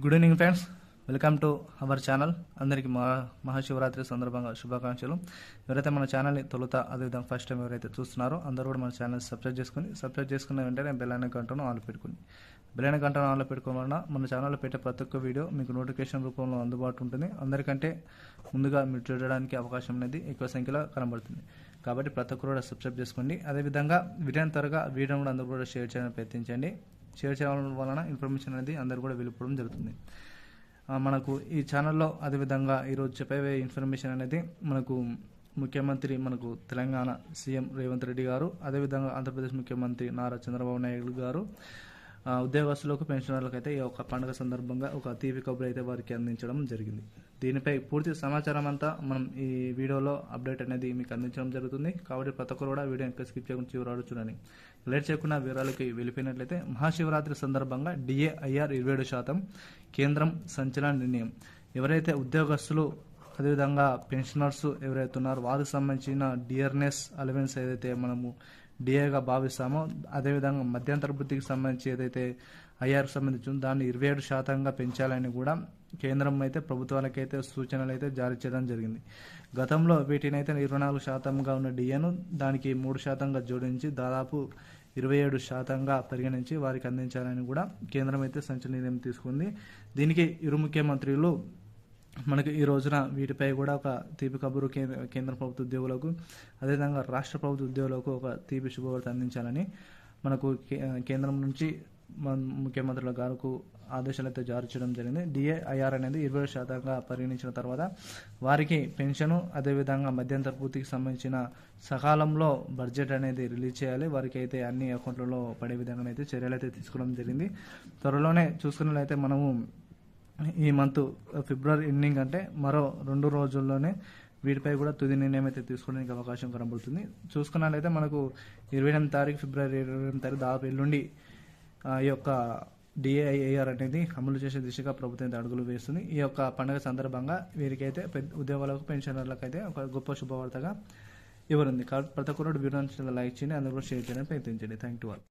Good evening friends, welcome to our channel. అందరికీ మహాశివరాత్రి సందర్భంగా శుభాకాంక్షలు. ఎవరైతే మన ఛానల్ని తొలుత అదేవిధంగా ఫస్ట్ టైం ఎవరైతే చూస్తున్నారో అందరూ కూడా మన ఛానల్ సబ్స్క్రైబ్ చేసుకున్న వెంటనే బెల్ ఐకాన్ గంటను ఆన్లో పెట్టుకుని బెల్ ఐకాన్ గంటను ఆన్లో పెట్టుకోవడం వలన మన ఛానల్లో పెట్టే ప్రతి ఒక్క వీడియో మీకు నోటిఫికేషన్ రూపంలో అందుబాటు ఉంటుంది. అందరికంటే ముందుగా మీరు చూడడానికి అవకాశం అనేది ఎక్కువ సంఖ్యలో కనబడుతుంది. కాబట్టి ప్రతి ఒక్కరు కూడా సబ్స్క్రైబ్ చేసుకోండి. అదేవిధంగా వీడియో త్వరగా వీడియో కూడా అందరూ కూడా షేర్ చేయడానికి ప్రయత్నించండి. షేర్ చేయడం వలన ఇన్ఫర్మేషన్ అనేది అందరూ కూడా వెళ్ళిపోవడం జరుగుతుంది. మనకు ఈ ఛానల్లో అదేవిధంగా ఈరోజు చెప్పే ఇన్ఫర్మేషన్ అనేది మనకు ముఖ్యమంత్రి మనకు తెలంగాణ సీఎం రేవంత్ రెడ్డి గారు, అదేవిధంగా ఆంధ్రప్రదేశ్ ముఖ్యమంత్రి నారా చంద్రబాబు నాయుడు గారు ఉద్యోగస్తులకు పెన్షనర్లకు అయితే ఈ యొక్క పండుగ సందర్భంగా ఒక తీపి కబురు అయితే వారికి అందించడం జరిగింది. దీనిపై పూర్తి సమాచారం అంతా మనం ఈ వీడియోలో అప్డేట్ అనేది మీకు అందించడం జరుగుతుంది. కాబట్టి ప్రతి ఒక్కరు కూడా వీడియో ఇంకా స్కిప్ చేయకుండా చివరి చూడండి. లేట్ చేయకుండా వివరాలకి వెళ్ళిపోయినట్లయితే మహాశివరాత్రి సందర్భంగా DA/IR 27% కేంద్రం సంచలన నిర్ణయం. ఎవరైతే ఉద్యోగస్తులు అదేవిధంగా పెన్షనర్స్ ఎవరైతే ఉన్నారో వారికి సంబంధించిన డియర్నెస్ అలవెన్స్ ఏదైతే మనము డిఏగా భావిస్తామో, అదేవిధంగా మధ్యంతర వృత్తికి సంబంధించి ఏదైతే ఐఆర్కి సంబంధించి దాన్ని 27% పెంచాలని కూడా కేంద్రం అయితే ప్రభుత్వాలకైతే సూచనలు అయితే జారీ చేయడం జరిగింది. గతంలో వీటినైతే 24% ఉన్న డిఏను దానికి 3% జోడించి దాదాపు 27% పరిగణించి వారికి అందించాలని కూడా కేంద్రం అయితే సంచలన నిర్ణయం తీసుకుంది. దీనికి ఇరు ముఖ్యమంత్రులు మనకి ఈ రోజున వీటిపై కూడా ఒక తీపి కబురు కేంద్ర ప్రభుత్వ ఉద్యోగులకు అదేవిధంగా రాష్ట్ర ప్రభుత్వ ఉద్యోగులకు ఒక తీపి శుభవార్త అందించాలని మనకు కేంద్రం నుంచి ముఖ్యమంత్రుల గారికి ఆదేశాలు అయితే జారీ చేయడం జరిగింది. DA/IR అనేది 20% పరిగణించిన తర్వాత వారికి పెన్షను అదేవిధంగా మధ్యంతర పూర్తికి సంబంధించిన సకాలంలో బడ్జెట్ అనేది రిలీజ్ చేయాలి. వారికి అయితే అన్ని అకౌంట్లలో పడే విధంగా అయితే చర్యలు అయితే తీసుకోవడం జరిగింది. త్వరలోనే చూసుకున్నట్లయితే మనము ఈ మంత్ ఫిబ్రవరి ఎండింగ్ అంటే మరో 2 రోజుల్లోనే వీటిపై కూడా తుది నిర్ణయం అయితే తీసుకోవడానికి అవకాశం కనబడుతుంది. చూసుకున్నట్లయితే మనకు 28 తారీఖు ఫిబ్రవరి 28 తారీఖు దాదాపు ఎల్లుండి ఈ యొక్క DA/IR అనేది అమలు చేసే దిశగా ప్రభుత్వం అయితే అడుగులు వేస్తుంది. ఈ యొక్క పండుగ సందర్భంగా వీరికైతే ఉద్యోగులకు పెన్షనర్లకు అయితే ఒక గొప్ప శుభవార్తగా ఇవ్వనుంది. కాబట్టి ప్రతి ఒక్కరు వీడియో లైక్ చేయండి, అందరూ కూడా షేర్ చేయడానికి ప్రయత్నించండి. Thank you all.